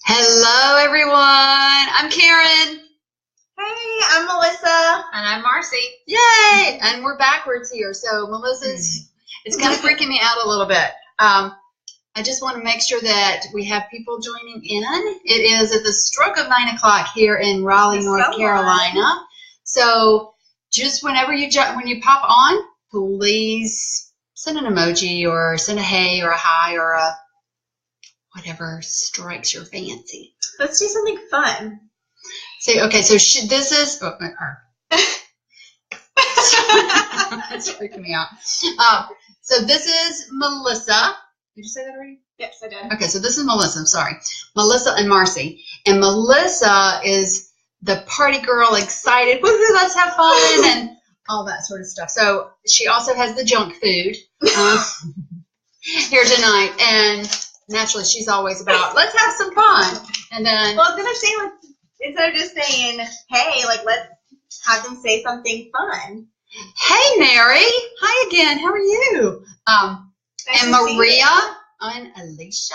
Hello, everyone. I'm Karen. Hey, I'm Melissa. And I'm Marcy. Yay! And we're backwards here. So Melissa's, it's kind of freaking me out a little bit. I just want to make sure that we have people joining in. It is at the stroke of 9 o'clock here in Raleigh, North Carolina. So just whenever when you pop on, please send an emoji or send a hey or a hi or a whatever strikes your fancy. Let's do something fun. Say, okay, so this is, that's freaking me out. So this is Melissa. Did you say that already? Yes, I did. Okay, so this is Melissa. I'm sorry. Melissa and Marcy. And Melissa is the party girl, excited, woohoo, let's have fun, and all that sort of stuff. So she also has the junk food here tonight. And naturally, she's always about, let's have some fun. And then, well, I was going to say, like, instead of just saying, hey, like, let's have them say something fun. Hey, Mary. Hi again. How are you? Nice and Maria and Alicia.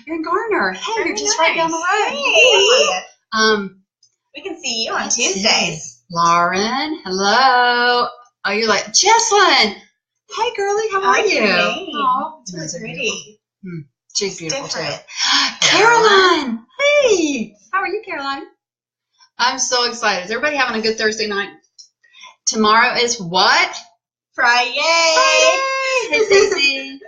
You're in Garner. Hey, very you're just nice. right down the road. Hey. We can see you on Tuesdays. Lauren. Hello. Oh, you're like, Jesslyn. Hey, girlie. How are you? Oh, it's really pretty. She's beautiful, too. Different. Caroline. Hey. How are you, Caroline? I'm so excited. Is everybody having a good Thursday night? Tomorrow is what? Friday. Hey, Stacey.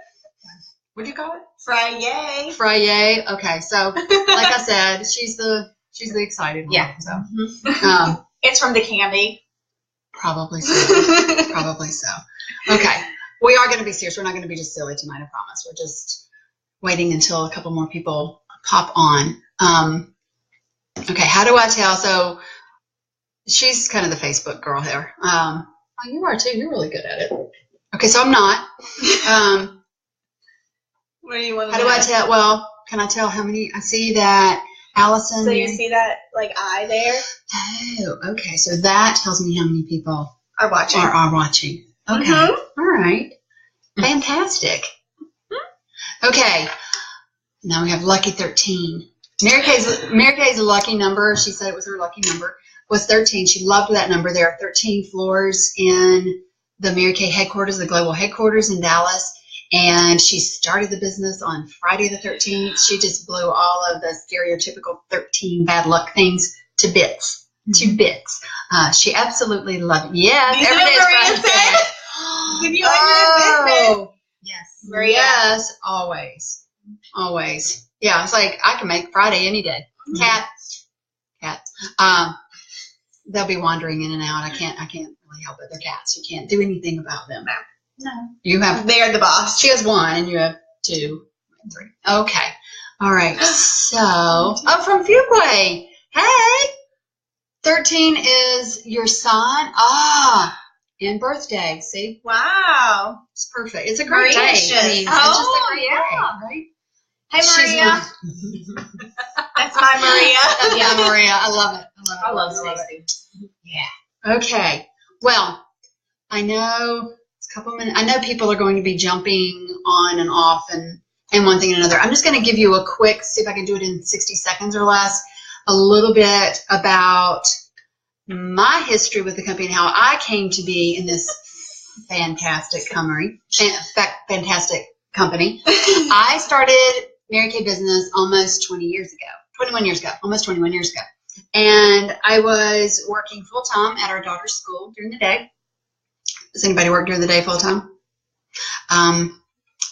What do you call it? Friday. Friday. Okay, so like I said, she's the excited one. Yeah. So It's from the candy. probably so. Probably so. Okay, we are going to be serious. We're not going to be just silly tonight. I promise. We're just waiting until a couple more people pop on. Okay, how do I tell? So she's kind of the Facebook girl here. Oh, you are too. You're really good at it. Okay, so I'm not. What do you want to How do I tell? Well, can I tell how many? I see that Allison. So you see that, like, eye there? Oh, okay. So that tells me how many people Are watching. are watching. Okay. Mhm. All right. Fantastic. Okay. Now we have lucky 13. Mary Kay's lucky number. She said it was her lucky number. Was 13. She loved that number. There are 13 floors in the Mary Kay headquarters, the global headquarters in Dallas. And she started the business on Friday the 13th. She just blew all of the stereotypical 13 bad luck things to bits. To bits. She absolutely loved it. Yes, You every know day what Maria is Friday. said? When you open your business. Yes. Maria. Yes, always. Always. Yeah, it's like I can make Friday any day. Cat. They'll be wandering in and out. I can't really help it. They're cats. You can't do anything about them. No. You have. They're the boss. She has 1, and you have 2, 3. Okay. All right. So, from Fuquay. Hey. 13 is your son. And birthday. See, Wow. it's perfect. It's a great Maria day. should- I mean, it's just a great yeah. day, right? Hey, She's Maria. That's my Maria. Yeah, Maria. I love it. I love it. Stacey. Yeah. Okay. Well, I know it's a couple minutes. I know people are going to be jumping on and off and one thing and another. I'm just going to give you a quick, see if I can do it in 60 seconds or less, a little bit about my history with the company and how I came to be in this fantastic company. I started Mary Kay business almost 21 years ago. And I was working full-time at our daughter's school during the day. Does anybody work during the day full-time?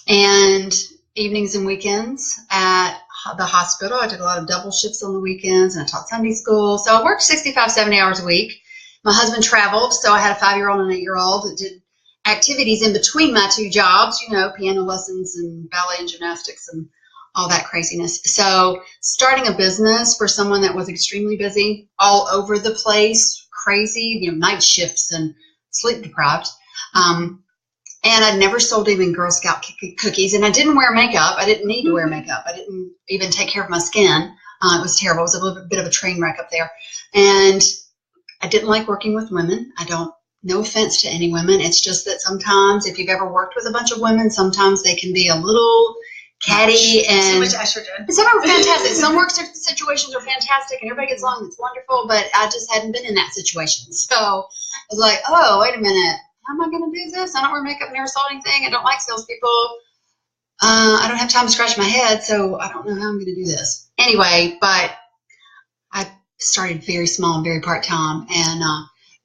And evenings and weekends at the hospital. I took a lot of double shifts on the weekends, and I taught Sunday school. So I worked 65, 70 hours a week. My husband traveled, so I had a 5-year-old and an 8-year-old that did activities in between my 2 jobs, piano lessons and ballet and gymnastics and all that craziness. So starting a business for someone that was extremely busy, all over the place, crazy, night shifts and sleep deprived. And I'd never sold even Girl Scout cookies, and I didn't wear makeup. I didn't need to wear makeup. I didn't even take care of my skin. It was terrible. It was a little bit of a train wreck up there. And I didn't like working with women. No offense to any women. It's just that sometimes if you've ever worked with a bunch of women, sometimes they can be a little catty and too much estrogen. some are fantastic. Some work situations are fantastic and everybody gets along. It's wonderful, but I just hadn't been in that situation. So I was like, oh, wait a minute. How am I going to do this? I don't wear makeup, never saw anything. I don't like salespeople. I don't have time to scratch my head, so I don't know how I'm going to do this. Anyway, but I started very small and very part-time and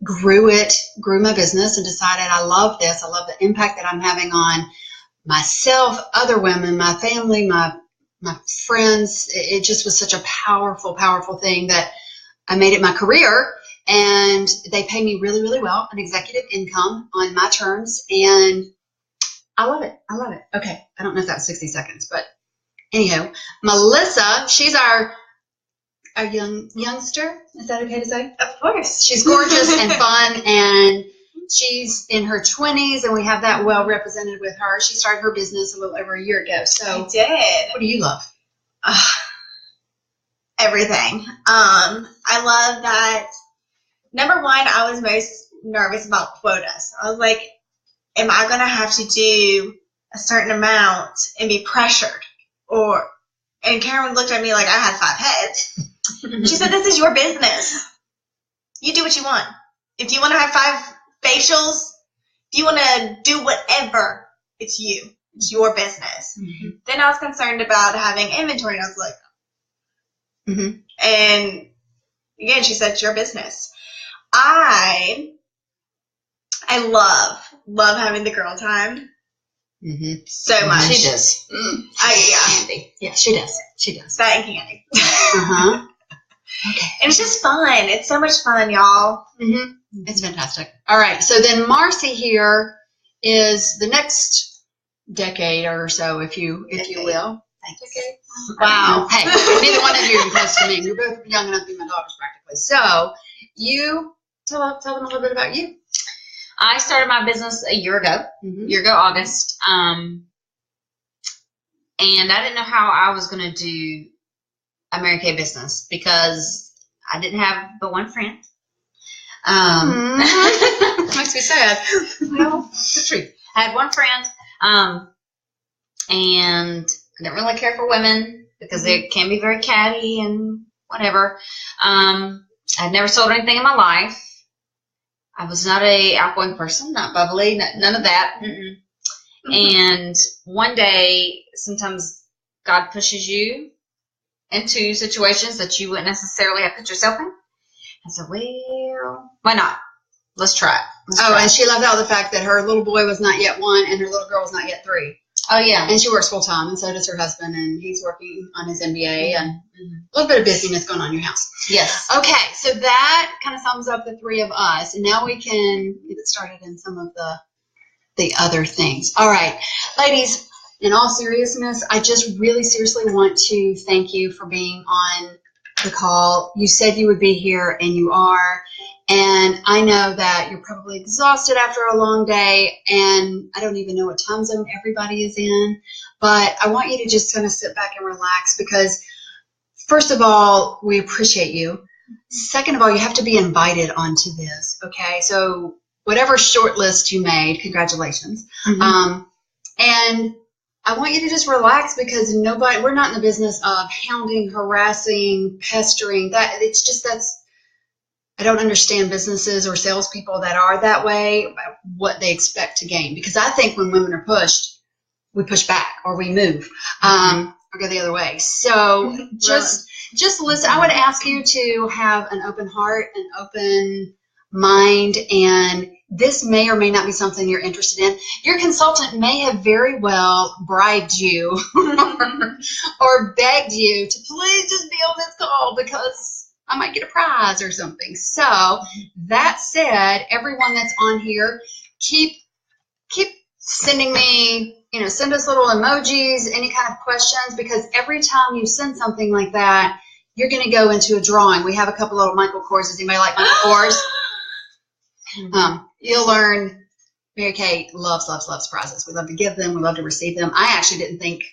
grew my business and decided I love this. I love the impact that I'm having on myself, other women, my family, my friends. It just was such a powerful, powerful thing that I made it my career, and they pay me really, really well, an executive income on my terms, and I love it. I love it. Okay. I don't know if that was 60 seconds, but anyhow, Melissa, she's our youngster. Is that okay to say? Of course. She's gorgeous and fun, and she's in her 20s, and we have that well represented with her. She started her business a little over a year ago. So I did. What do you love? Everything. I love that. Number one, I was most nervous about quotas. I was like, am I going to have to do a certain amount and be pressured? And Karen looked at me like I had 5 heads. She said, this is your business. You do what you want. If you want to have 5 facials, if you want to do whatever, it's you. It's your business. Mm-hmm. Then I was concerned about having inventory, and I was like, and again, she said, it's your business. I love having the girl time. So much. She does. Candy. Yeah, she does. She does. That and candy. Okay. And it's just fun. It's so much fun, y'all. It's fantastic. All right. So then Marcy here is the next decade or so, if you will. Thank you. Okay. Wow. Hey, neither one of you are close to me. You're both young enough to be my daughters practically. So you tell them a little bit about you. I started my business a year ago, August, and I didn't know how I was going to do a Mary Kay business because I didn't have but one friend. Makes me sad. Well, it's the truth. I had one friend, and I didn't really care for women because they can be very catty and whatever. I'd never sold anything in my life. I was not a outgoing person, not bubbly, none of that. And one day, sometimes God pushes you into situations that you wouldn't necessarily have put yourself in. I said, well, why not? Let's try it. And she left out the fact that her little boy was not yet 1 and her little girl was not yet 3. Oh, yeah. And she works full time, and so does her husband, and he's working on his MBA, and a little bit of busyness going on in your house. Yes. Okay, so that kind of sums up the 3 of us, and now we can get started in some of the other things. All right, ladies, in all seriousness, I just really seriously want to thank you for being on the call. You said you would be here, and you are. And I know that you're probably exhausted after a long day, and I don't even know what time zone everybody is in, but I want you to just kind of sit back and relax because, first of all, we appreciate you. Second of all, you have to be invited onto this, okay? So whatever short list you made, congratulations. And I want you to just relax because we're not in the business of hounding, harassing, pestering. I don't understand businesses or salespeople that are that way, what they expect to gain. Because I think when women are pushed, we push back or we move or go the other way. So just listen. I would ask you to have an open heart, an open mind, and this may or may not be something you're interested in. Your consultant may have very well bribed you or begged you to please just be on this call because I might get a prize or something. So that said, everyone that's on here, keep sending me, send us little emojis, any kind of questions, because every time you send something like that, you're going to go into a drawing. We have a couple little Michael Kors. Anybody like Michael Kors? You'll learn Mary Kay loves prizes. We love to give them. We love to receive them. I actually didn't think,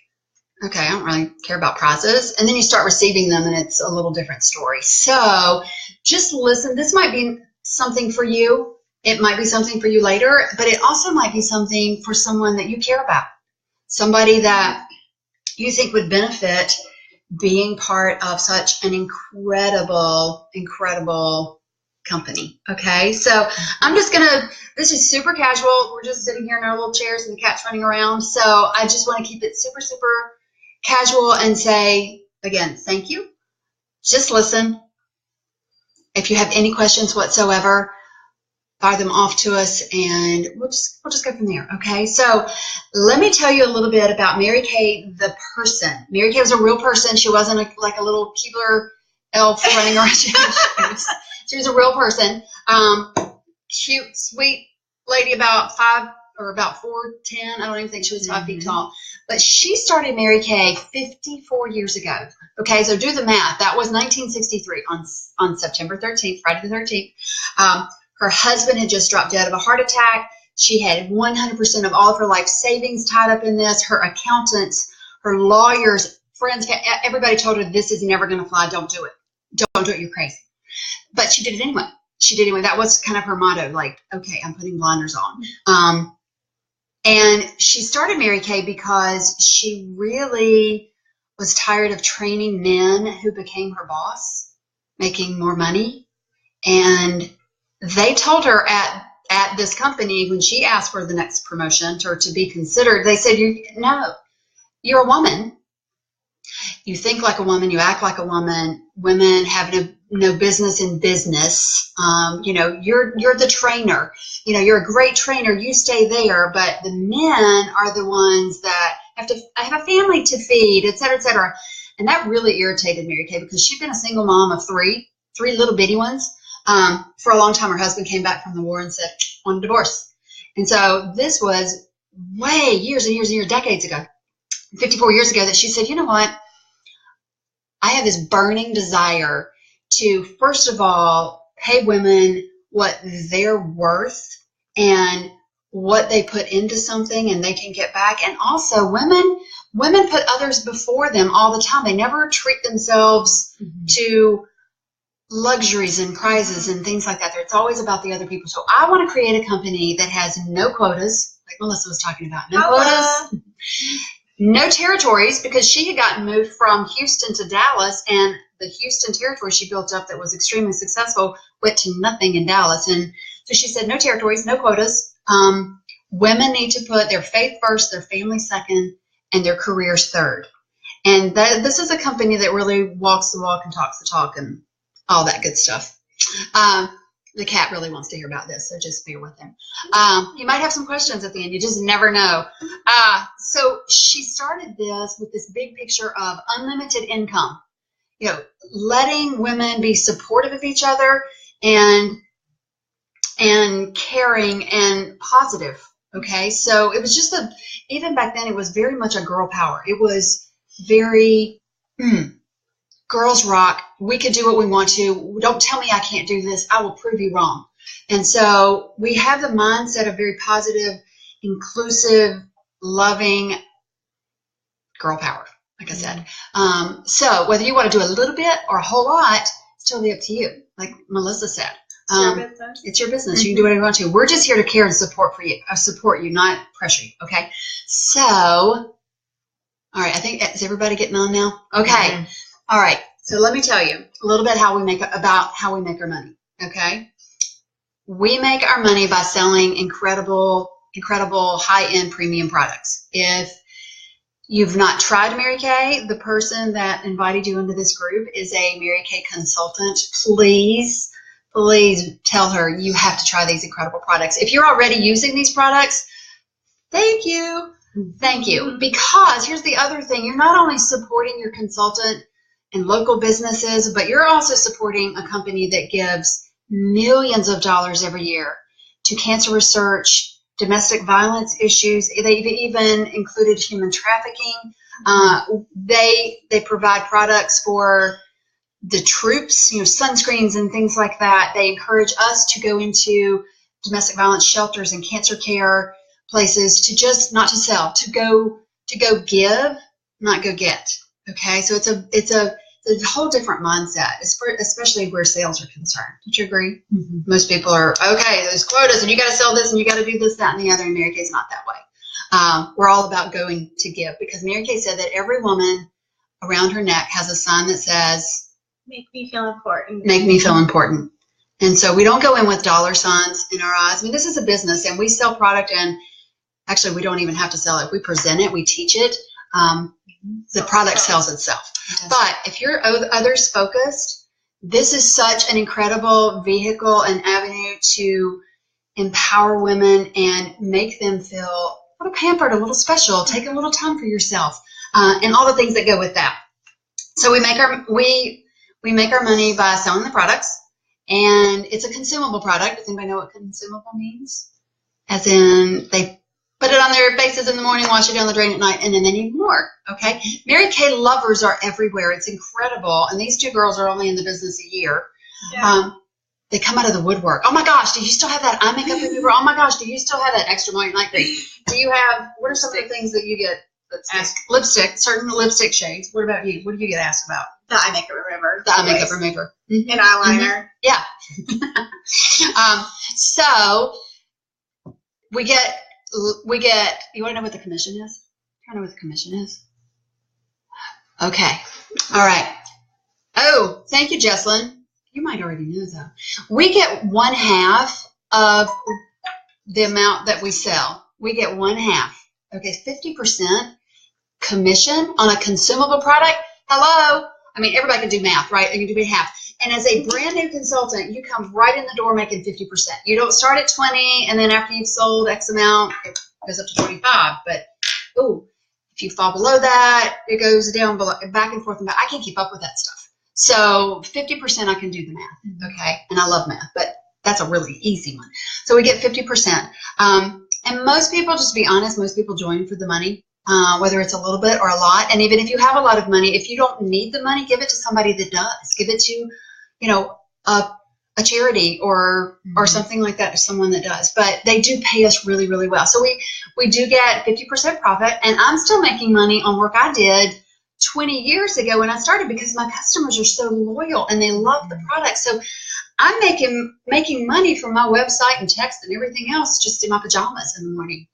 okay, I don't really care about prizes. And then you start receiving them, and it's a little different story. So just listen. This might be something for you. It might be something for you later, but it also might be something for someone that you care about, somebody that you think would benefit being part of such an incredible company. Okay, so I'm just gonna, this is super casual. We're just sitting here in our little chairs and the cat's running around. So I just want to keep it super casual and say, again, thank you. Just listen. If you have any questions whatsoever, fire them off to us, and we'll just go from there. Okay, so let me tell you a little bit about Mary Kay, the person. Mary Kay was a real person. She wasn't like a little Keebler elf running around. She was a real person. Cute, sweet lady, about 4'10". I don't even think she was 5 feet tall. But she started Mary Kay 54 years ago. Okay, so do the math. That was 1963 on September 13th, Friday the 13th. Her husband had just dropped dead of a heart attack. She had 100% of all of her life savings tied up in this. Her accountants, her lawyers, friends, everybody told her, this is never going to fly. Don't do it. Don't do it. You're crazy. But she did it anyway. That was kind of her motto, like, okay, I'm putting blinders on. And she started Mary Kay because she really was tired of training men who became her boss, making more money. And they told her at this company, when she asked for the next promotion or to be considered, they said, no, you're a woman. You think like a woman, you act like a woman. Women have no business in business. You're the trainer. You're a great trainer. You stay there, but the men are the ones that have a family to feed, et cetera, et cetera. And that really irritated Mary Kay because she'd been a single mom of three little bitty ones. For a long time, her husband came back from the war and said, "Want a divorce." And so this was way years and years and years, decades ago, 54 years ago, that she said, you know what? I have this burning desire to, first of all, pay women what they're worth and what they put into something and they can get back. And also women put others before them all the time. They never treat themselves to luxuries and prizes and things like that. It's always about the other people. So I want to create a company that has no quotas, like Melissa was talking about. No quotas, no territories, because she had gotten moved from Houston to Dallas, and the Houston territory she built up that was extremely successful went to nothing in Dallas. And so she said, no territories, no quotas. Women need to put their faith first, their family second, and their careers third. And this is a company that really walks the walk and talks the talk and all that good stuff. The cat really wants to hear about this, so just bear with him. He might have some questions at the end. You just never know. So she started this with this big picture of unlimited income. Letting women be supportive of each other and caring and positive. Okay, so it was just even back then, it was very much a girl power. It was very girls rock. We can do what we want to. Don't tell me I can't do this. I will prove you wrong. And so we have the mindset of very positive, inclusive, loving girl power, like I said. So whether you want to do a little bit or a whole lot, it's totally up to you. Like Melissa said, it's your business. You can do whatever you want to. We're just here to care and support you, not pressure you. Okay. So, all right. I think, is everybody getting on now? Okay. All right, so let me tell you a little bit about how we make our money, okay? We make our money by selling incredible high-end premium products. If you've not tried Mary Kay, the person that invited you into this group is a Mary Kay consultant. Please tell her you have to try these incredible products. If you're already using these products, thank you. Because here's the other thing. You're not only supporting your consultant and local businesses, but you're also supporting a company that gives millions of dollars every year to cancer research, domestic violence issues. They've even included human trafficking. They provide products for the troops, sunscreens and things like that. They encourage us to go into domestic violence shelters and cancer care places to just not to sell, to go give, not go get. Okay, so it's a whole different mindset, especially where sales are concerned. Don't you agree? Most people are, okay, there's quotas and you got to sell this and you got to do this, that, and the other. And Mary Kay's not that way. We're all about going to give because Mary Kay said that every woman around her neck has a sign that says, Make me feel important. make me feel important. And so we don't go in with dollar signs in our eyes. I mean, this is a business and we sell product, and actually we don't even have to sell it. We present it, we teach it. The product sells itself. Yes. But if you're others focused, this is such an incredible vehicle and avenue to empower women and make them feel a little pampered, a little special, take a little time for yourself, and all the things that go with that. So we make our money by selling the products, and it's a consumable product. Does anybody know what consumable means? As in they put it on their faces in the morning, wash it down the drain at night, and then they need more. Okay? Mary Kay lovers are everywhere. It's incredible. And these two girls are only in the business a year. Yeah. They come out of the woodwork. Oh my gosh, do you still have that eye makeup remover? Oh my gosh, do you still have that extra night cream? Do you have, what are some of the things that you get asked? Lipstick, certain lipstick shades. What about you? What do you get asked about? The eye makeup remover. The eye makeup remover. Mm-hmm. And eyeliner. Yeah. So we get, you want to know what the commission is? I don't know what the commission is. Okay. All right. Oh, thank you, Jesslyn. You might already know though. We get 1/2 of the amount that we sell. We get 1/2. Okay, 50% commission on a consumable product. Hello. I mean, everybody can do math, right? You can do half. And as a brand new consultant, you come right in the door making 50%. You don't start at 20, and then after you've sold X amount, it goes up to 25. But if you fall below that, it goes down below, back and forth and back. I can't keep up with that stuff. So 50%, I can do the math, okay? And I love math, but that's a really easy one. So we get 50%. And most people, just to be honest, most people join for the money, whether it's a little bit or a lot. And even if you have a lot of money, if you don't need the money, give it to somebody that does. Give it to, a charity or something like that, to someone that does. But they do pay us really, really well. So we do get 50% profit, and I'm still making money on work I did 20 years ago when I started because my customers are so loyal and they love the product. So I'm making money from my website and text and everything else just in my pajamas in the morning.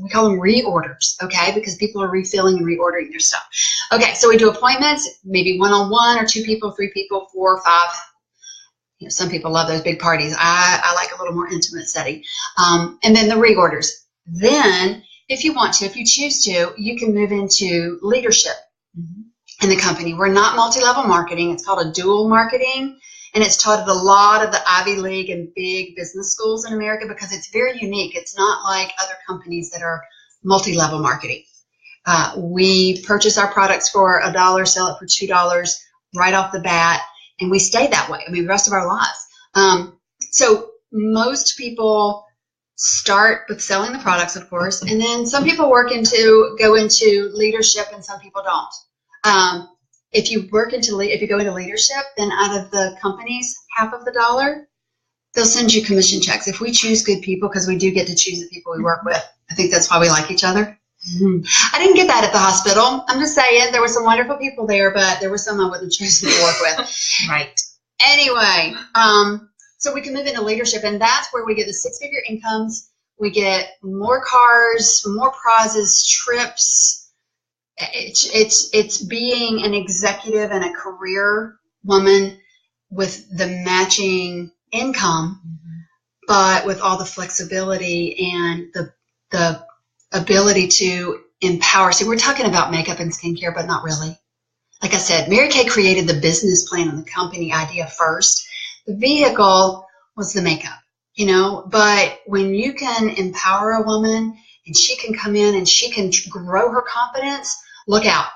We call them reorders, okay? Because people are refilling and reordering their stuff. Okay, so we do appointments, maybe 1-on-1 or 2 people, 3 people, 4 or 5. Some people love those big parties. I like a little more intimate setting. And then the reorders. Then, if you want to, if you choose to, you can move into leadership in the company. We're not multi-level marketing. It's called a dual marketing, and it's taught at a lot of the Ivy League and big business schools in America because it's very unique. It's not like other companies that are multi-level marketing. We purchase our products for $1, sell it for $2 right off the bat, and we stay that way. I mean, the rest of our lives. So most people start with selling the products, of course, and then some people go into leadership, and some people don't. If you go into leadership, then out of the company's half of the dollar, they'll send you commission checks. If we choose good people, because we do get to choose the people we work with, I think that's why we like each other. I didn't get that at the hospital. I'm just saying there were some wonderful people there, but there were some I wouldn't choose to work with. Right. Anyway, so we can move into leadership, and that's where we get the 6-figure incomes. We get more cars, more prizes, trips. It's being an executive and a career woman with the matching income, but with all the flexibility and the ability to empower. See, we're talking about makeup and skincare, but not really. Like I said, Mary Kay created the business plan and the company idea first. The vehicle was the makeup, but when you can empower a woman and she can come in and she can grow her confidence, look out,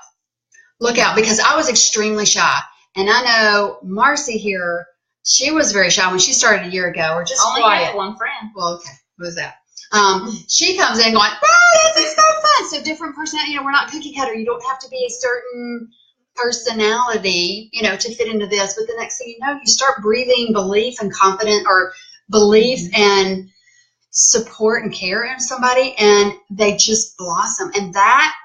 because I was extremely shy. And I know Marcy here, she was very shy when she started a year ago, or just only quiet. had one friend. Well, okay, what was that? She comes in going, oh, this is so fun. So different personality, we're not cookie cutter. You don't have to be a certain personality, to fit into this. But the next thing you know, you start breathing belief and confidence, or belief and support and care in somebody, and they just blossom. And that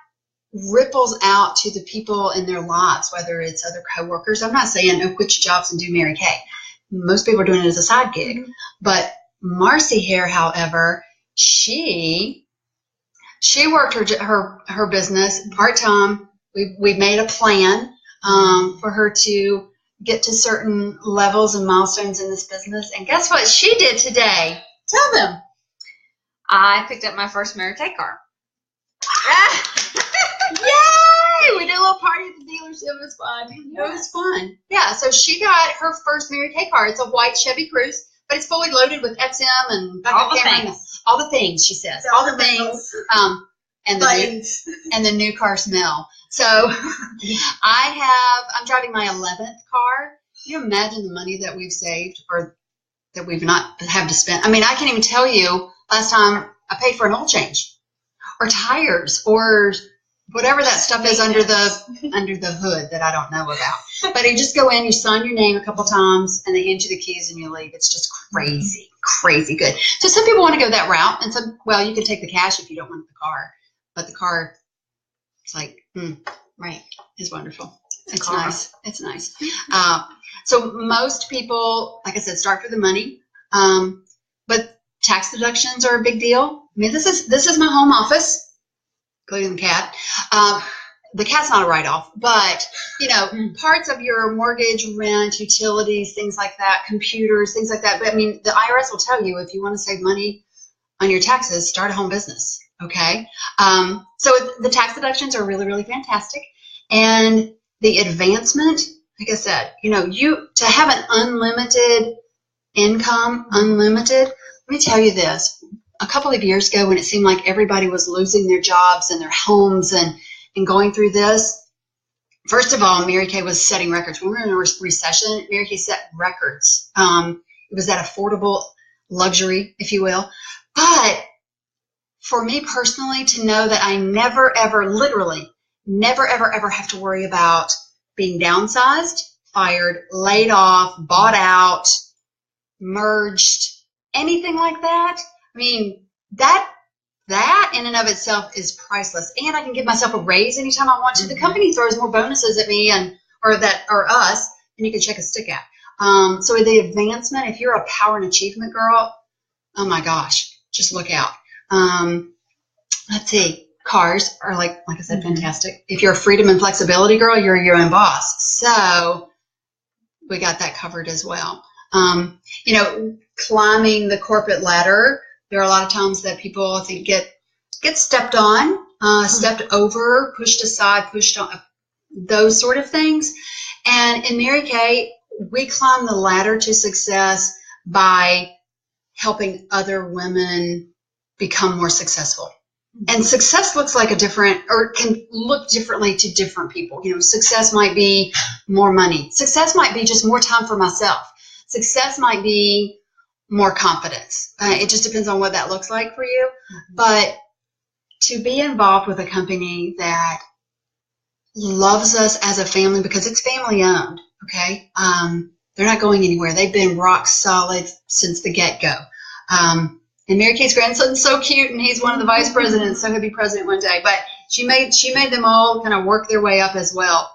ripples out to the people in their lives, whether it's other coworkers. I'm not saying, quit your jobs and do Mary Kay. Most people are doing it as a side gig. But Marcy here, however, she She worked her business part-time. We made a plan for her to get to certain levels and milestones in this business. And guess what she did today? Tell them. I picked up my first Mary Kay car. Yay! We did a little party at the dealership. It was fun. It was fun. Yeah, so she got her first Mary Kay car. It's a white Chevy Cruze, but it's fully loaded with XM and all the camera. things. All the things, she says. All the things. And the new car smell. So I'm driving my 11th car. Can you imagine the money that we've saved or that we've not have to spend? I mean, I can't even tell you last time I paid for an oil change or tires or whatever that stuff is under the hood that I don't know about. But you just go in, you sign your name a couple times, and they hand you the keys and you leave. It's just crazy, crazy good. So some people want to go that route, and some, well, you can take the cash if you don't want the car. But the car, it's like, right, is wonderful. It's nice. It's nice. So most people, like I said, start for the money. But tax deductions are a big deal. I mean, this is my home office, including the cat. The cat's not a write-off, but, parts of your mortgage, rent, utilities, things like that, computers, things like that. But, I mean, the IRS will tell you if you want to save money on your taxes, start a home business. Okay. So the tax deductions are really, really fantastic. And the advancement, like I said, to have an unlimited income, let me tell you this. A couple of years ago when it seemed like everybody was losing their jobs and their homes and going through this, first of all, Mary Kay was setting records. When we were in a recession, Mary Kay set records. It was that affordable luxury, if you will. But for me personally, to know that I never, ever, literally, never, ever, ever have to worry about being downsized, fired, laid off, bought out, merged, anything like that. I mean, that in and of itself is priceless. And I can give myself a raise anytime I want to. The company throws more bonuses at me or us, and you can check a stick at. So the advancement, if you're a power and achievement girl, oh my gosh, just look out. Let's see. Cars are like I said, fantastic. If you're a freedom and flexibility girl, you're your own boss. So we got that covered as well. Climbing the corporate ladder, there are a lot of times that people, I think, get stepped on, stepped over, pushed aside, pushed on, those sort of things. And in Mary Kay, we climb the ladder to success by helping other women become more successful. And success looks like can look differently to different people. Success might be more money. Success might be just more time for myself. Success might be more confidence. It just depends on what that looks like for you. But to be involved with a company that loves us as a family, because it's family owned, okay? They're not going anywhere. They've been rock solid since the get-go. And Mary Kay's grandson's so cute, and he's one of the vice presidents, so he'll be president one day. But she made them all kind of work their way up as well.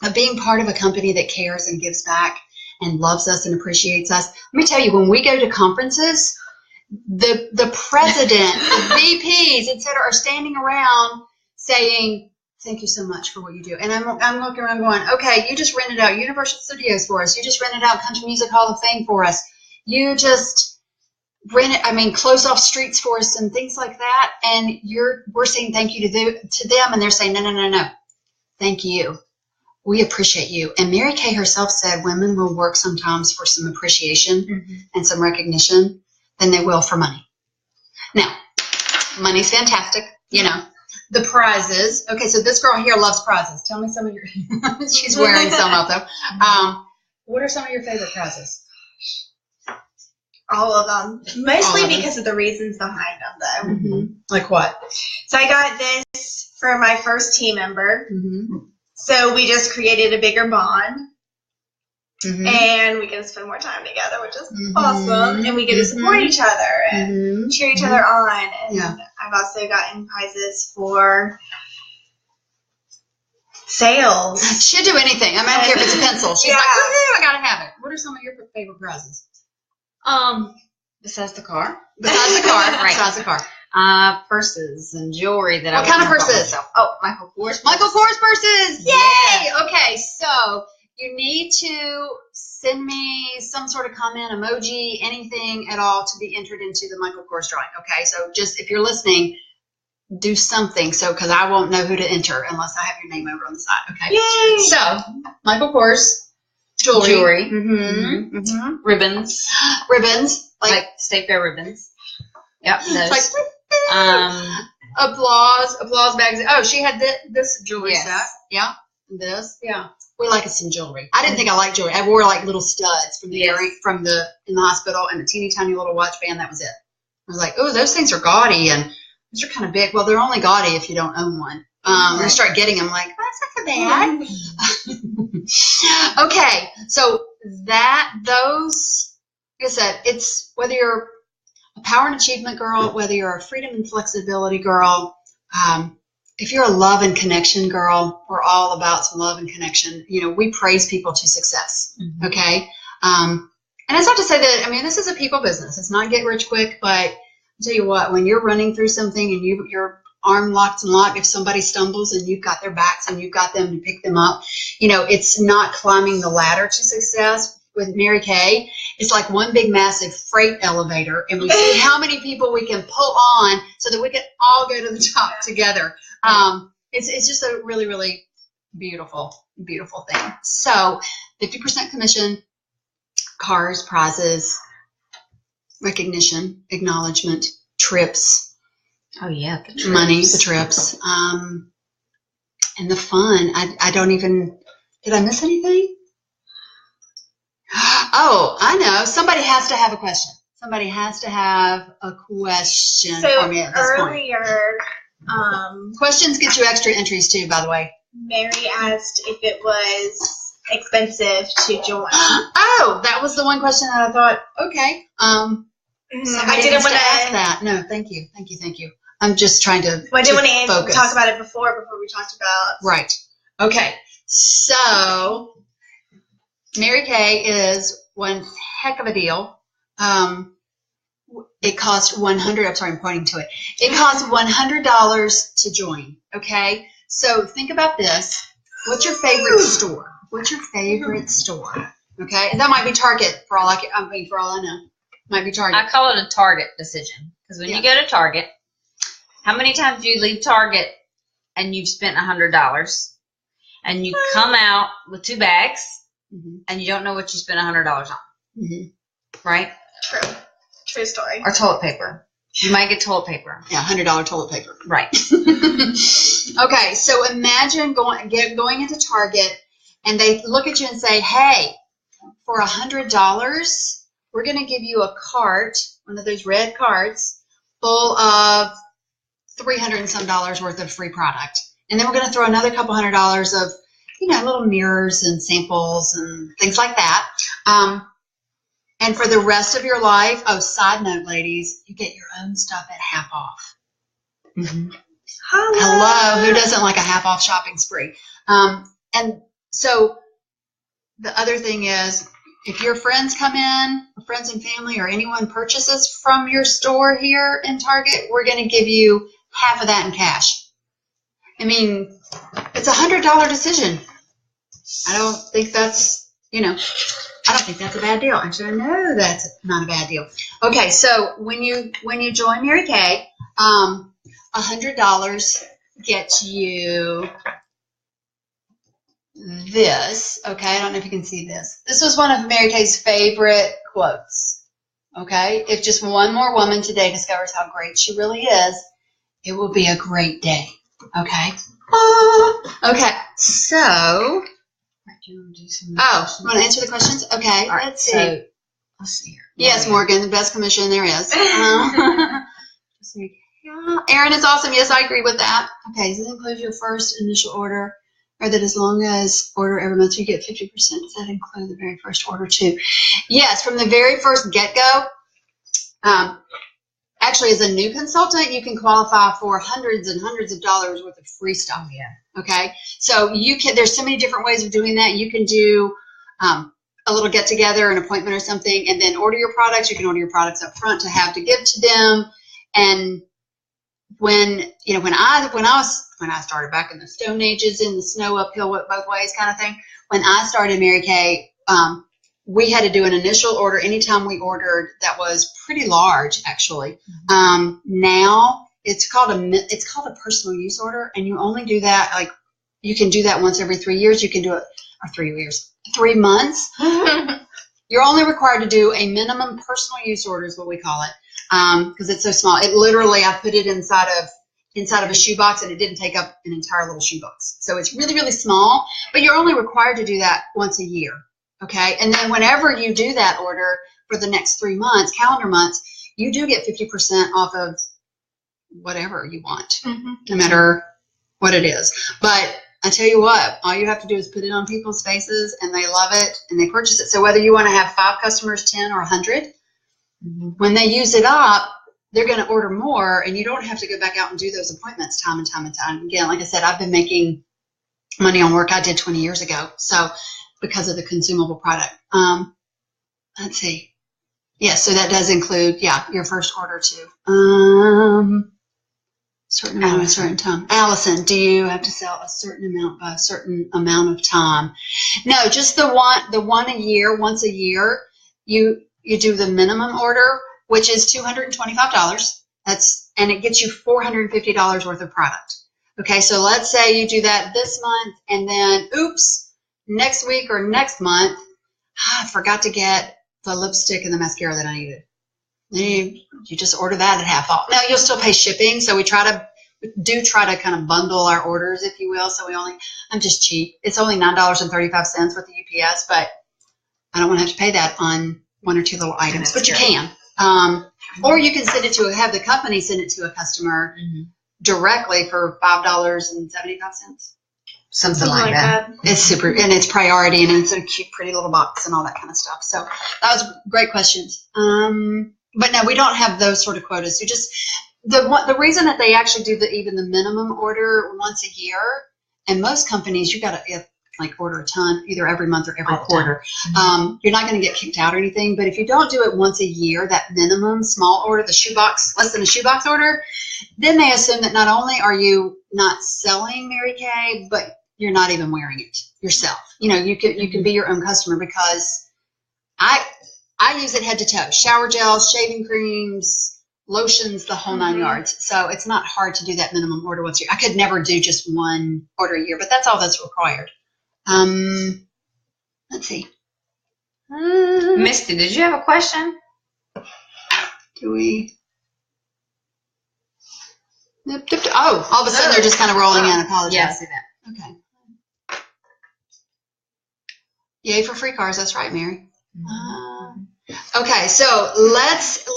But being part of a company that cares and gives back and loves us and appreciates us. Let me tell you, when we go to conferences, the president, the VPs, et cetera, are standing around saying, "Thank you so much for what you do." And I'm looking around going, "Okay, you just rented out Universal Studios for us. You just rented out Country Music Hall of Fame for us. You just close off streets for us and things like that." And we're saying thank you to them, and they're saying, no. Thank you. We appreciate you. And Mary Kay herself said women will work sometimes for some appreciation and some recognition than they will for money. Now, money's fantastic, The prizes. Okay, so this girl here loves prizes. Tell me some of your she's wearing some of them. What are some of your favorite prizes? All of them. Mostly because of the reasons behind them, though. Mm-hmm. Like what? So I got this for my first team member. Mm-hmm. So we just created a bigger bond. Mm-hmm. And we get to spend more time together, which is awesome. And we get to support each other and cheer each other on. And I've also gotten prizes for sales. She'll do anything. I don't care if it's a pencil. She's like, I gotta have it. What are some of your favorite prizes? Besides the car. Besides the car. Right. Besides the car. Purses and jewelry that What kind of purses? Oh, Michael Kors. Michael Kors purses. Yay! Yeah. Okay, so you need to send me some sort of comment, emoji, anything at all to be entered into the Michael Kors drawing. Okay, so just if you're listening, do something because I won't know who to enter unless I have your name over on the side. Okay. Yay! So Michael Kors jewelry. Mm-hmm. Mm-hmm. Ribbons. Ribbons. Like state fair ribbons. Yep. Those. Like applause bags. Oh, she had this jewelry Yes. set. Yeah. This. Yeah. We like some jewelry. I didn't think I liked jewelry. I wore like little studs from the earring in the hospital and a teeny tiny little watch band. That was it. I was like, oh, those things are gaudy and those are kind of big. Well, they're only gaudy if you don't own one. When I start getting them, like, oh, that's not so bad. Okay, so those, like I said, it's whether you're a power and achievement girl, whether you're a freedom and flexibility girl, if you're a love and connection girl, we're all about some love and connection. You know, we praise people to success. Mm-hmm. Okay, and it's not to say that. I mean, this is a people business. It's not get rich quick, but I'll tell you what, when you're running through something and your arm locked and locked, if somebody stumbles and you've got their backs and you've got them to pick them up, you know, it's not climbing the ladder to success. With Mary Kay, it's like one big massive freight elevator, and we see how many people we can pull on so that we can all go to the top together. It's just a really, really beautiful, beautiful thing. So 50% commission, cars, prizes, recognition, acknowledgement, trips. Oh yeah, the trips. Money, the trips, and the fun. I don't even. Did I miss anything? Oh, I know. Somebody has to have a question. Somebody has to have a question for me at this earlier, point. Questions get you extra entries too, by the way. Mary asked if it was expensive to join. Oh, that was the one question that I thought. Okay. I didn't want to ask that. No, thank you. I'm just trying to. I didn't want to focus. talk about it before we talked about. Right. Okay. So Mary Kay is one heck of a deal. It costs $100. I'm sorry, I'm pointing to it. It costs $100 to join. Okay. So think about this. What's your favorite store? What's your favorite store? Okay. And that might be Target for all I know. Might be Target. I call it a Target decision because when you go to Target, how many times do you leave Target and you've spent $100 and you come out with 2 bags and you don't know what you spent $100 on? Mm-hmm. Right? True story. Or toilet paper. You might get toilet paper. Yeah, $100 toilet paper. Right. Okay, so imagine going into Target and they look at you and say, hey, for $100, we're going to give you a cart, one of those red carts, full of $300 and some worth of free product. And then we're going to throw another couple $100 of, little mirrors and samples and things like that. And for the rest of your life, side note, ladies, you get your own stuff at half off. Mm-hmm. Hello. Who doesn't like a half off shopping spree? And so the other thing is, if your friends come in, or friends and family, or anyone purchases from your store here in Target, we're going to give you half of that in cash. I mean, it's $100 decision. I don't think that's, I don't think that's a bad deal. Actually, I know that's not a bad deal. Okay, so when you join Mary Kay, $100 gets you this. Okay, I don't know if you can see this. This was one of Mary Kay's favorite quotes. Okay, if just one more woman today discovers how great she really is, it will be a great day. Okay. Okay, so. You want to answer the questions? Okay, right, let's see. Let's see here. Yes, Morgan, the best commission there is. Erin, it's awesome. Yes, I agree with that. Okay, does it include your first initial order, or that as long as order every month you get 50%? Does that include the very first order too? Yes, from the very first get-go. Actually, as a new consultant, you can qualify for hundreds and hundreds of dollars worth of free stuff. Yeah. Okay, so there's so many different ways of doing that. You can do a little get together, an appointment or something, and then order your products. You can order your products up front to have to give to them, and when I started back in the Stone Ages in the snow uphill both ways kind of thing. When I started Mary Kay, we had to do an initial order anytime we ordered that was pretty large, actually. Now it's called a personal use order, and you only do that you can do that once every 3 years. You can do it or 3 months. You're only required to do a minimum personal use order is what we call it, because it's so small. It literally, I put it inside of a shoebox, and it didn't take up an entire little shoebox. So it's really, really small, but you're only required to do that once a year. Okay. And then whenever you do that order for the next 3 months, calendar months, you do get 50% off of whatever you want, no matter what it is. But I tell you what, all you have to do is put it on people's faces, and they love it, and they purchase it. So whether you want to have 5 customers, 10, or 100, when they use it up, they're going to order more, and you don't have to go back out and do those appointments time and time and time again. Like I said, I've been making money on work I did 20 years ago, so because of the consumable product. Let's see. Yeah, so that does include, your first order too. Certain amount, a certain time. Allison, do you have to sell a certain amount by a certain amount of time? No, just the one a year, once a year. You do the minimum order, which is $225. And it gets you $450 worth of product. Okay, so let's say you do that this month, and then oops, next week or next month, I forgot to get the lipstick and the mascara that I needed. You just order that at half off. Now you'll still pay shipping, so we try to kind of bundle our orders, if you will. So I'm just cheap. It's only $9.35 with the UPS, but I don't want to have to pay that on 1 or 2 little items. But you can, or you can have the company send it to a customer directly for $5.75. Something like that. It's super, and it's priority, and it's a cute, pretty little box and all that kind of stuff. So that was great questions. But no, we don't have those sort of quotas. You just the reason that they actually do even the minimum order once a year, and most companies you got to order a ton either every month or every quarter. You're not going to get kicked out or anything. But if you don't do it once a year, that minimum small order, the shoebox, less than a shoebox order, then they assume that not only are you not selling Mary Kay, but you're not even wearing it yourself. You can be your own customer, because I use it head to toe. Shower gels, shaving creams, lotions, the whole 9 yards. So it's not hard to do that minimum order once a year. I could never do just 1 order a year, but that's all that's required. Let's see. Misty, did you have a question? Do we? Oh, all of a sudden they're just kind of rolling in. Apologize. Yeah, I see that. Okay. Yay for free cars. That's right, Mary. Okay, so let's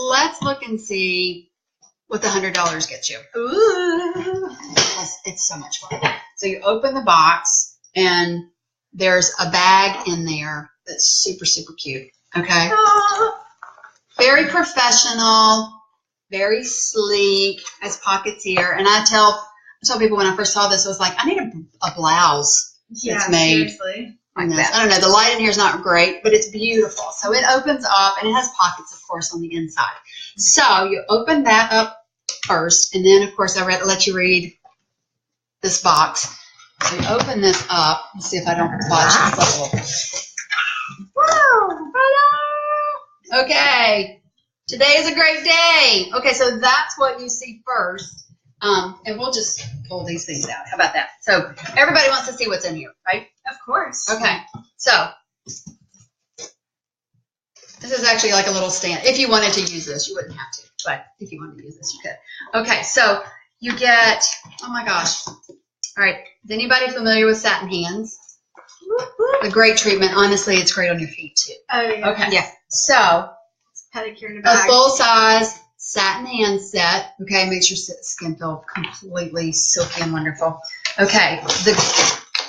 look and see what the $100 gets you. Ooh, it's so much fun. So you open the box, and there's a bag in there that's super, super cute. Okay, very professional, very sleek. Has pockets here, and I tell people when I first saw this, I was like, I need a blouse that's made. Seriously. Like that. I don't know. The light in here is not great, but it's beautiful. So it opens up, and it has pockets, of course, on the inside. So you open that up first, and then, of course, I let you read this box. So you open this up. Let's see if I don't flash this up a little. Woo! Hello! Okay. Today is a great day. Okay, so that's what you see first. And we'll just pull these things out. How about that? So everybody wants to see what's in here, right? Of course. Okay. So this is actually like a little stand. If you wanted to use this, you wouldn't have to. But if you wanted to use this, you could. Okay. So you get, oh my gosh. All right. Is anybody familiar with satin hands? A great treatment. Honestly, it's great on your feet too. Oh, yeah. Okay. Yeah. So Pedicure in a a bag. full size satin hand set. Okay, makes your skin feel completely silky and wonderful. Okay, the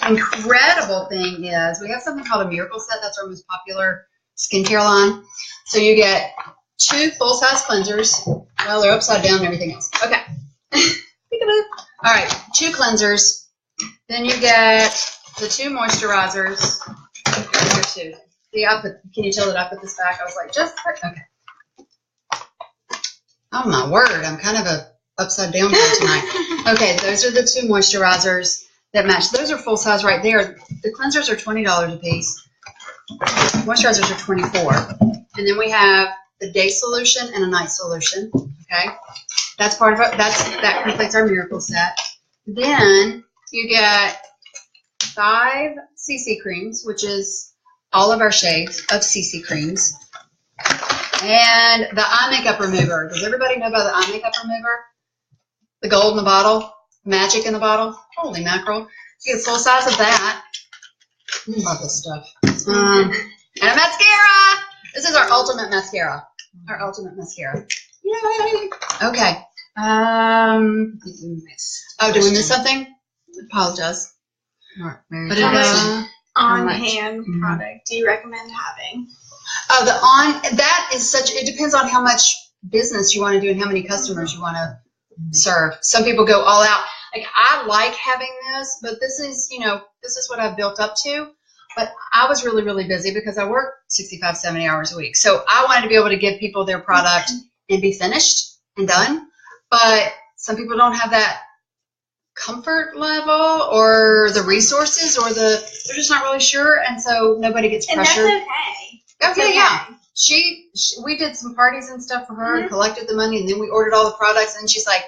incredible thing is we have something called a miracle set. That's our most popular skincare line. So you get 2 full size cleansers. Well, they're upside down and everything else. Okay. All right, 2 cleansers. Then you get the 2 moisturizers. Here too. See, can you tell that I put this back? I was like, okay. Oh my word, I'm kind of a upside down here tonight. Okay, those are the 2 moisturizers that match. Those are full size right there. The cleansers are $20 a piece. Moisturizers are $24. And then we have the day solution and a night solution. Okay, that's part of it. That completes our miracle set. Then you get 5 CC creams, which is all of our shades of CC creams. And the eye makeup remover. Does everybody know about the eye makeup remover? The gold in the bottle, magic in the bottle. Holy mackerel. You get a full size of that. I love this stuff. And a mascara. This is our ultimate mascara. Our ultimate mascara. Yay. Okay. Oh, did we miss something? I apologize. What On-hand product do you recommend having? Oh, that is it depends on how much business you want to do and how many customers you want to serve. Some people go all out. Like, I like having this, but this is what I've built up to. But I was really, really busy because I work 65, 70 hours a week. So I wanted to be able to give people their product and be finished and done. But some people don't have that comfort level or the resources or they're just not really sure. And so nobody gets pressured. And that's okay. Okay, yeah. We did some parties and stuff for her and collected the money, and then we ordered all the products, and she's like,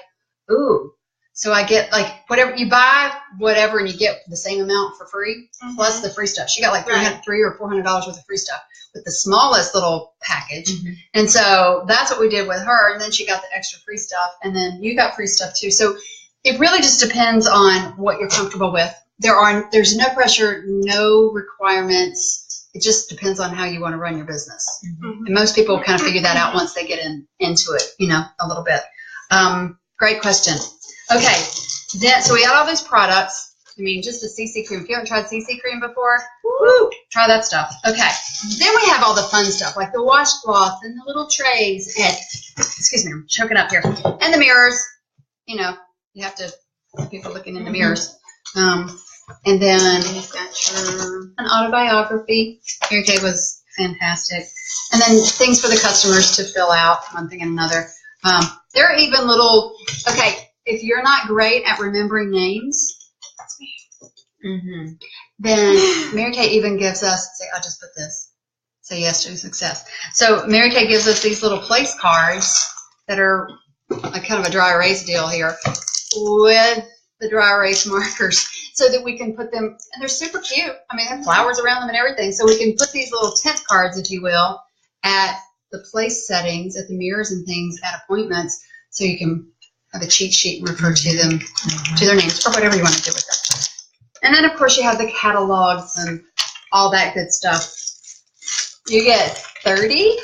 ooh. So I get, like, whatever you buy, whatever, and you get the same amount for free, plus the free stuff. She got like $300 or $400 worth of free stuff with the smallest little package. And so that's what we did with her, and then she got the extra free stuff, and then you got free stuff too. So it really just depends on what you're comfortable with. There's no pressure, no requirements. It just depends on how you want to run your business. And most people kind of figure that out once they get into it, a little bit. Great question. Okay, so we got all these products. I mean, just a CC cream. If you haven't tried CC cream before, try that stuff. Okay, then we have all the fun stuff, like the washcloth and the little trays. And, excuse me, I'm choking up here. And the mirrors. You have to have people looking in the mirrors. And then you've got an autobiography. Mary Kay was fantastic. And then things for the customers to fill out, one thing and another. There are even little, if you're not great at remembering names, then Mary Kay even gives us, I'll just put this, say yes to success. So Mary Kay gives us these little place cards that are like kind of a dry erase deal here with the dry erase markers so that we can put them, and they're super cute. I mean, there are flowers around them and everything. So we can put these little tent cards, if you will, at the place settings, at the mirrors and things, at appointments, so you can have a cheat sheet and refer to them, to their names, or whatever you want to do with them. And then, of course, you have the catalogs and all that good stuff. You get 30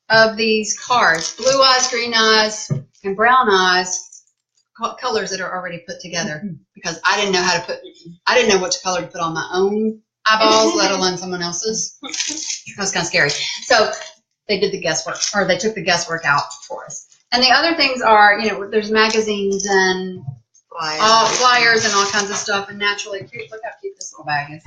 of these cards, blue eyes, green eyes, and brown eyes, colors that are already put together, because I didn't know what color to put on my own eyeballs, let alone someone else's. That was kind of scary. So they did the guesswork, or they took the guesswork out for us. And the other things are, there's magazines and flyers and all kinds of stuff. And naturally, look how cute this little bag is.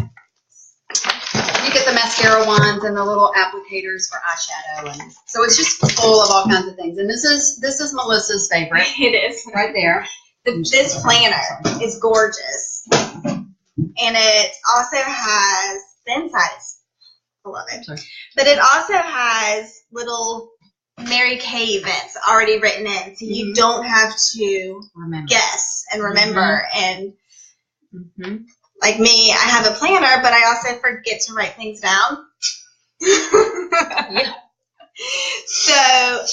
You get the mascara ones and the little applicators for eyeshadow, and so it's just full of all kinds of things. And this is Melissa's favorite. It is right there. This planner is gorgeous, and it also has the inside. I love it, but it also has little Mary Kay events already written in, so you don't have to guess and remember. And like me, I have a planner, but I also forget to write things down. So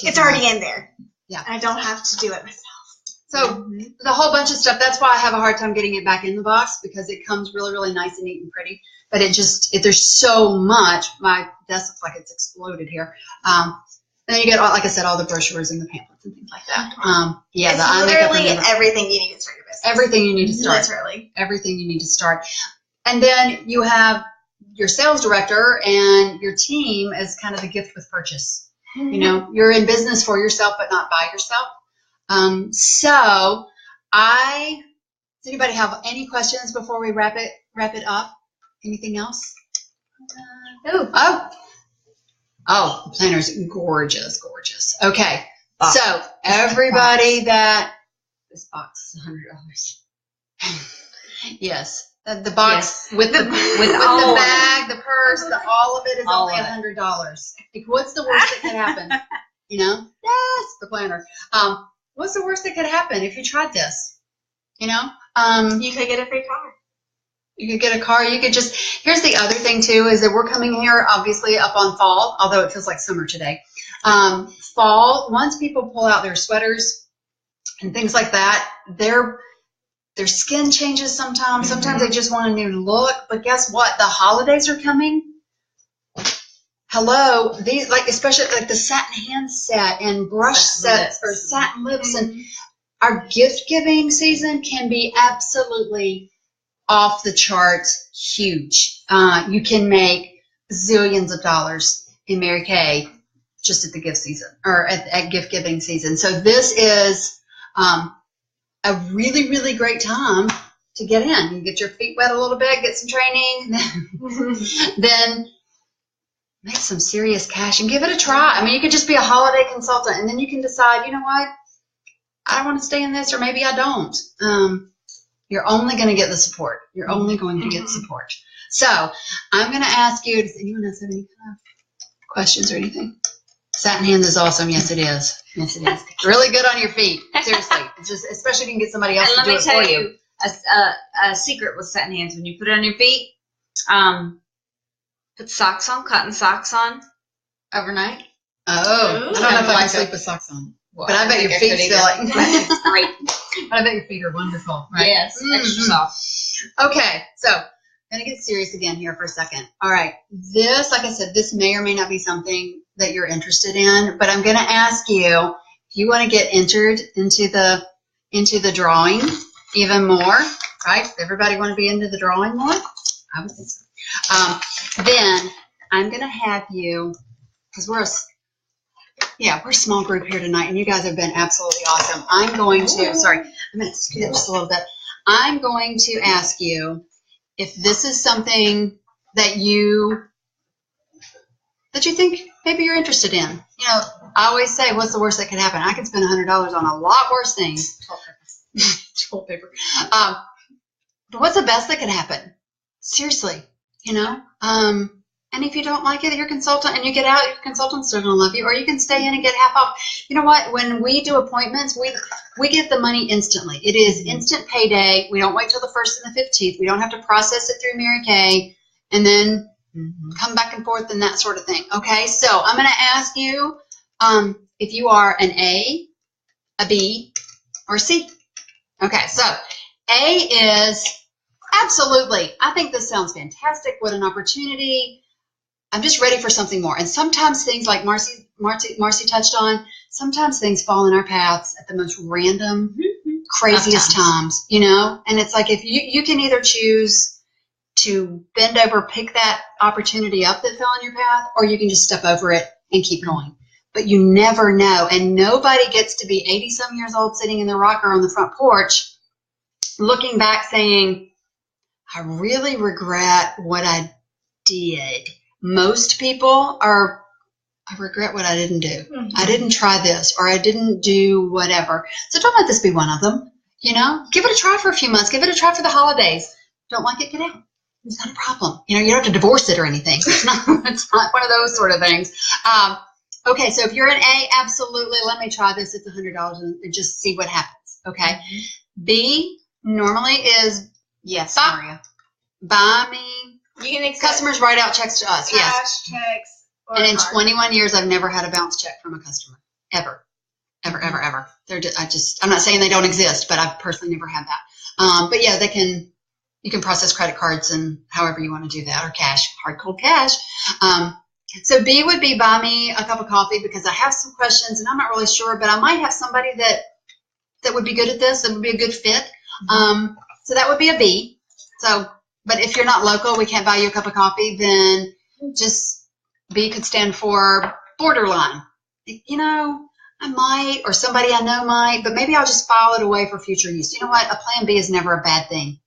it's already in there. Yeah, I don't have to do it myself. So the whole bunch of stuff. That's why I have a hard time getting it back in the box, because it comes really, really nice and neat and pretty. But there's so much. My desk looks like it's exploded here. And then you get, like I said, all the brochures and the pamphlets and things like that. It's literally everything you need to start your business. Everything you need to start. Literally. Everything you need to start. And then you have your sales director and your team as kind of the gift with purchase. You're in business for yourself, but not by yourself. Does anybody have any questions before we wrap it up? Anything else? Oh, the planner's gorgeous, gorgeous. Okay, so everybody that This box is $100. Yes. The box with the all bag, the purse, all of it is All only of it. $100. Like, what's the worst that could happen? You know? Yes, the planner. What's the worst that could happen if you tried this? You know? You could get a free car. You could get a car. You could just. Here's the other thing too is that we're coming here obviously up on fall, although it feels like summer today. Fall. Once people pull out their sweaters and things like that, their skin changes sometimes. Sometimes they just want a new look. But guess what? The holidays are coming. Hello, these especially the satin hand set and brush sets or satin lips, and our gift giving season can be absolutely off the charts huge. You can make zillions of dollars in Mary Kay just at the gift season or at gift giving season. So this is a really, really great time to get in. You get your feet wet a little bit, get some training, then make some serious cash and give it a try. I mean, you could just be a holiday consultant and then you can decide, you know what, I want to stay in this or maybe I don't. You're only going to get the support. You're only going to get the support. So I'm going to ask you, does anyone else have any kind of questions or anything? Satin hands is awesome. Yes, it is. Yes, it is. Really good on your feet. Seriously. It's just, especially if you can get somebody else to do it for you. And let me tell you, a secret with satin hands. When you put it on your feet, put socks on, cotton socks on overnight. Oh, I don't know if I can sleep with socks on. Well, but I bet your feet feel like it's great. But I bet your feet are wonderful, right? Yes, extra soft. Okay, so I'm going to get serious again here for a second. All right, this, like I said, this may or may not be something that you're interested in, but I'm going to ask you if you want to get entered into the drawing even more, right? Does everybody want to be into the drawing more? I would think so. Then I'm going to have you, because we're a small group here tonight, and you guys have been absolutely awesome. I'm going to scoot up just a little bit. I'm going to ask you if this is something that you think maybe you're interested in. You know, I always say, what's the worst that could happen? I could spend $100 on a lot worse things. Toilet paper. But what's the best that could happen? Seriously, you know? And if you don't like it, your consultant, and you get out, your consultant's still going to love you, or you can stay in and get half off. You know what? When we do appointments, we get the money instantly. It is instant payday. We don't wait till the 1st and the 15th. We don't have to process it through Mary Kay and then come back and forth and that sort of thing. Okay, so I'm going to ask you if you are an A, a B, or a C. Okay, so A is absolutely, I think this sounds fantastic. What an opportunity. I'm just ready for something more. And sometimes things like Marcy touched on, sometimes things fall in our paths at the most random, craziest times, you know? And it's like if you can either choose to bend over, pick that opportunity up that fell in your path, or you can just step over it and keep going. But you never know. And nobody gets to be 80-some years old sitting in their rocker on the front porch looking back saying, I really regret what I did. Most people are, I regret what I didn't do. I didn't try this, or I didn't do whatever. So don't let this be one of them. You know, give it a try for a few months. Give it a try for the holidays. Don't like it, get out. It's not a problem. You know, you don't have to divorce it or anything. It's not one of those sort of things. Okay, so if you're an A, absolutely, let me try this. It's $100 and just see what happens. Okay. B normally is, Yes, Maria. Buy me. You can accept Customers write out checks to us, cash, yes. checks, or And in card. 21 years, I've never had a bounce check from a customer. Ever. Ever, ever, ever. I'm not saying they don't exist, but I've personally never had that. But yeah, you can process credit cards and however you want to do that, or cash, hard cold cash. So B would be buy me a cup of coffee because I have some questions and I'm not really sure, but I might have somebody that would be good at this, that would be a good fit. So that would be a B. So, but if you're not local, we can't buy you a cup of coffee, then just B could stand for borderline. You know, I might, or somebody I know might, but maybe I'll just file it away for future use. You know what? A plan B is never a bad thing.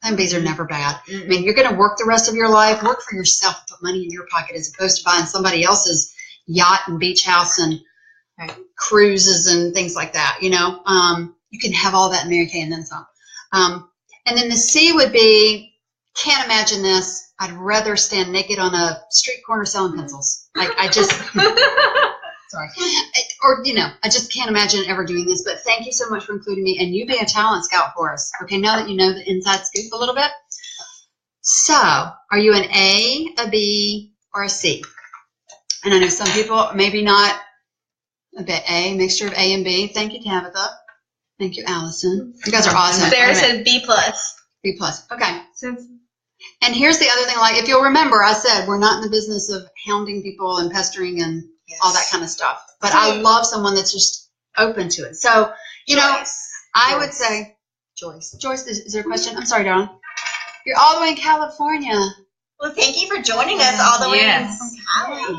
Plan Bs are never bad. I mean, you're going to work the rest of your life. Work for yourself and put money in your pocket as opposed to buying somebody else's yacht and beach house and cruises and things like that, you know. you can have all that in Mary Kay and then some. And then the C would be, can't imagine this. I'd rather stand naked on a street corner selling pencils. Like, I just, sorry. Or, I just can't imagine ever doing this. But thank you so much for including me. And you being a talent scout for us. Okay, now that you know the inside scoop a little bit. So, are you an A, a B, or a C? And I know some people, maybe not a bit A, mixture of A and B. Thank you, Tabitha. Thank you, Allison. You guys are awesome. Sarah said B+. B+. Okay. And here's the other thing. Like, if you'll remember, I said we're not in the business of hounding people and pestering and all that kind of stuff. But I love someone that's just open to it. So, I would say, Joyce, is there a question? I'm sorry, darling. You're all the way in California. Well, thank you for joining us all the way from Cali.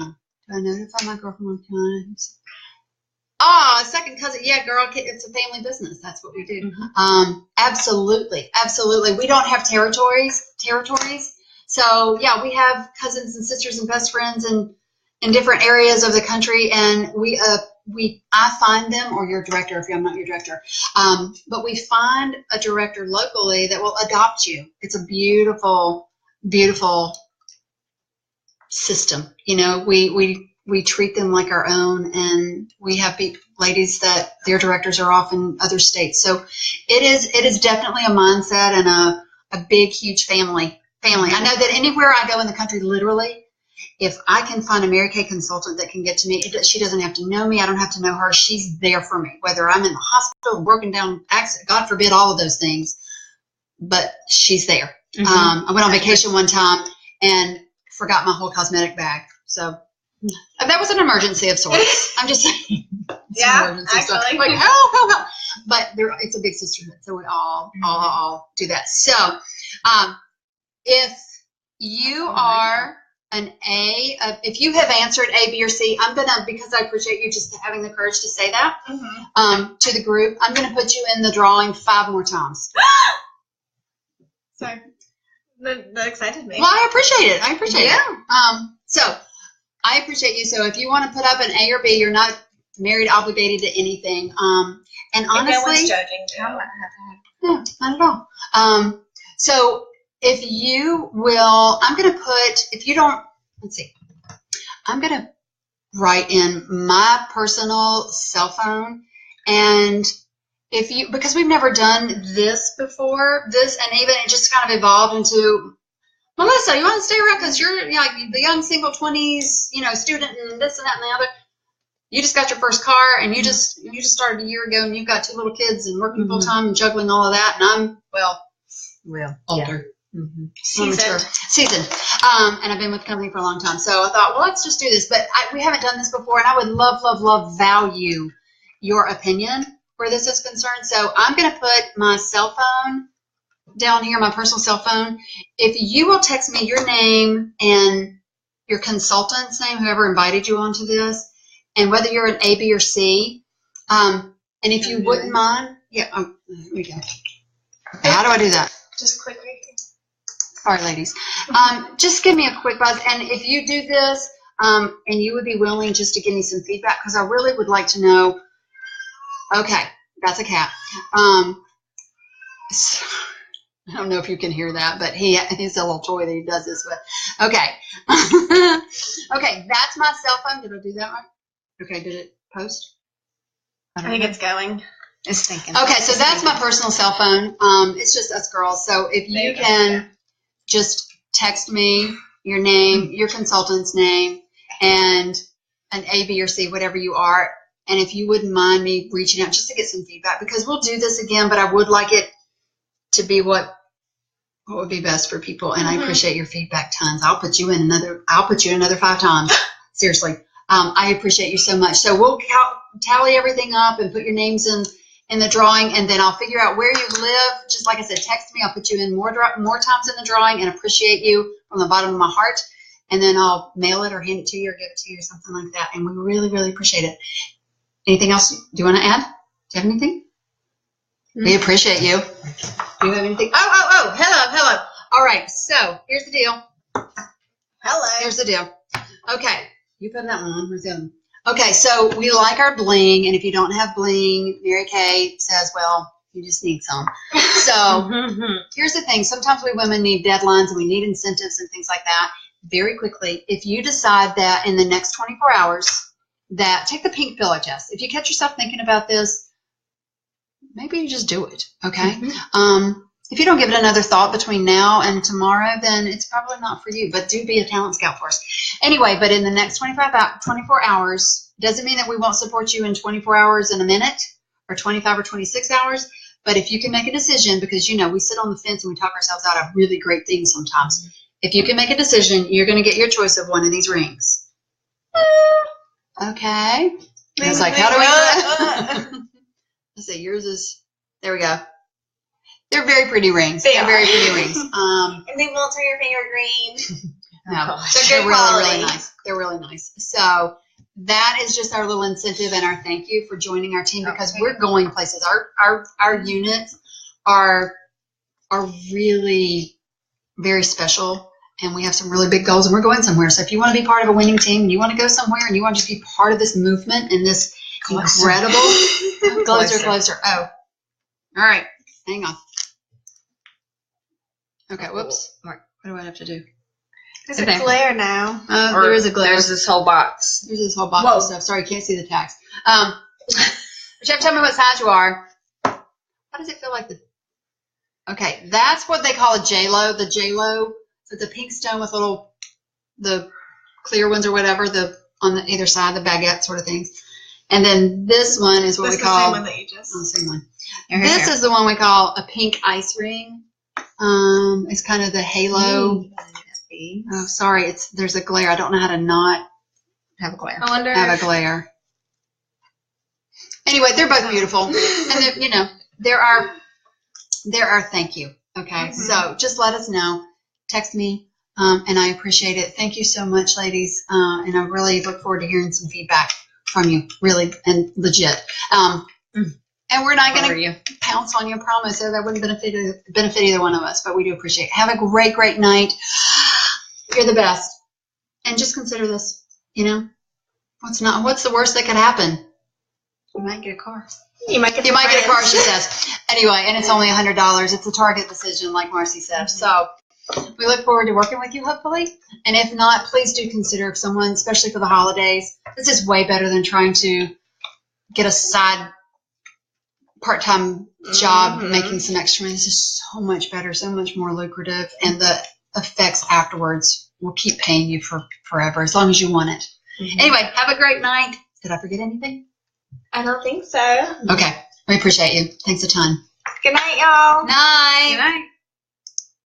Do I notify my girlfriend on Carolina? Second cousin. Yeah, girl, it's a family business. That's what we do. Mm-hmm. Absolutely. We don't have territories. So, yeah, we have cousins and sisters and best friends in different areas of the country, and I find them, or your director, if I'm not your director, but we find a director locally that will adopt you. It's a beautiful, beautiful system. We treat them like our own, and we have ladies that their directors are off in other states. So it is definitely a mindset and a big, huge family. I know that anywhere I go in the country, literally, if I can find a Mary Kay consultant that can get to me, she doesn't have to know me. I don't have to know her. She's there for me, whether I'm in the hospital, broken down, accident, God forbid, all of those things. But she's there. Mm-hmm. I went on vacation one time and forgot my whole cosmetic bag. So that was an emergency of sorts. I'm just saying. Emergency stuff. Like, help. But it's a big sisterhood, so we all do that. So if you are an A, if you have answered A, B, or C, I'm going to, because I appreciate you just having the courage to say that to the group, I'm going to put you in the drawing 5 more times. Sorry. That excited me. Well, I appreciate it. Yeah. So I appreciate you. So if you want to put up an A or B, you're not married, obligated to anything. And honestly, no one's judging. No, not at all. So if you will, I'm going to put, if you don't, let's see, I'm going to write in my personal cell phone. And if you, because we've never done this before, and even it just kind of evolved into, Melissa, you want to stay around because you're like the young single 20s, student and this and that and the other. You just got your first car and you just started a year ago and you've got 2 little kids and working full time and juggling all of that. And I'm, older. Yeah. Mm-hmm. Seasoned. And I've been with the company for a long time. So I thought, well, let's just do this. But we haven't done this before, and I would love, value your opinion where this is concerned. So I'm going to put my cell phone down here, my personal cell phone. If you will text me your name and your consultant's name, whoever invited you onto this, and whether you're an A, B, or C, and if you wouldn't mind, here we go. Okay, how do I do that? Just click right here. Sorry, ladies. Just give me a quick buzz. And if you do this, and you would be willing just to give me some feedback, because I really would like to know. Okay, that's a cat. So, I don't know if you can hear that, but he's a little toy that he does this with. Okay. Okay, that's my cell phone. Did I do that right? Okay, did it post? I think it's going. It's thinking. Okay, so that's my personal cell phone. It's just us girls. So if you can just text me your name, your consultant's name, and an A, B, or C, whatever you are. And if you wouldn't mind me reaching out just to get some feedback, because we'll do this again, but I would like it to be what would be best for people. And I appreciate your feedback tons. I'll put you in another 5 times. Seriously. I appreciate you so much. So we'll tally everything up and put your names in the drawing, and then I'll figure out where you live. Just like I said, text me. I'll put you in more times in the drawing and appreciate you from the bottom of my heart. And then I'll mail it or hand it to you or give it to you or something like that. And we really, really appreciate it. Anything else? Do you want to add? Do you have anything? We appreciate you. Do you have anything? Oh, hello. All right, so here's the deal. Hello. Here's the deal. Okay, you put that one on. Where's the other one? Okay, so we like our bling, and if you don't have bling, Mary Kay says, well, you just need some. So here's the thing. Sometimes we women need deadlines and we need incentives and things like that. Very quickly, if you decide that in the next 24 hours, that take the pink pill, Jess. If you catch yourself thinking about this, maybe you just do it, okay? If you don't give it another thought between now and tomorrow, then it's probably not for you, but do be a talent scout for us. Anyway, but in the next 24 hours, doesn't mean that we won't support you in 24 hours in a minute or 25 or 26 hours, but if you can make a decision, because, you know, we sit on the fence and we talk ourselves out of really great things sometimes. If you can make a decision, you're going to get your choice of one of these rings. Okay. I was like, how do we do it? Let's see, yours is, there we go. They're very pretty rings. They're very pretty rings. And they will turn your finger green. No, They're really, really nice. They're really nice. So that is just our little incentive and our thank you for joining our team, because we're going places. Our units are really very special, and we have some really big goals, and we're going somewhere. So if you want to be part of a winning team, and you want to go somewhere, and you want to just be part of this movement and this incredible closer. Oh, all right. Hang on. Okay, whoops. All right. What do I have to do? There's a glare now. There is a glare. There's this whole box. There's this whole box of stuff. Sorry, you can't see the tags. But you have to tell me what size you are. How does it feel like Okay, that's what they call a J-Lo. The J-Lo, so it's a pink stone with the clear ones or whatever, on the either side, the baguette sort of things. And then this one is what we call. The same one that you just. Oh, the same one. This is the one we call a pink ice ring. It's kind of the halo. Oh, sorry, there's a glare. I don't know how to not Have a glare. I wonder. have a glare. Anyway, they're both beautiful, and they're our thank you. Okay, so just let us know. Text me, and I appreciate it. Thank you so much, ladies, and I really look forward to hearing some feedback from you, really and legit. And we're not going to pounce on you, I promise. That wouldn't benefit either one of us, but we do appreciate it. Have a great, great night. You're the best. And just consider this, what's the worst that could happen? You might get a car. You might get a car, she says. Anyway, and it's only $100. It's a Target decision, like Marcy said. So we look forward to working with you, hopefully. And if not, please do consider if someone, especially for the holidays, this is way better than trying to get a side part-time job making some extra money. This is so much better, so much more lucrative, and the effects afterwards will keep paying you for forever, as long as you want it. Anyway, have a great night. Did I forget anything? I don't think so. Okay. We appreciate you. Thanks a ton. Good night, y'all. Night. Good night.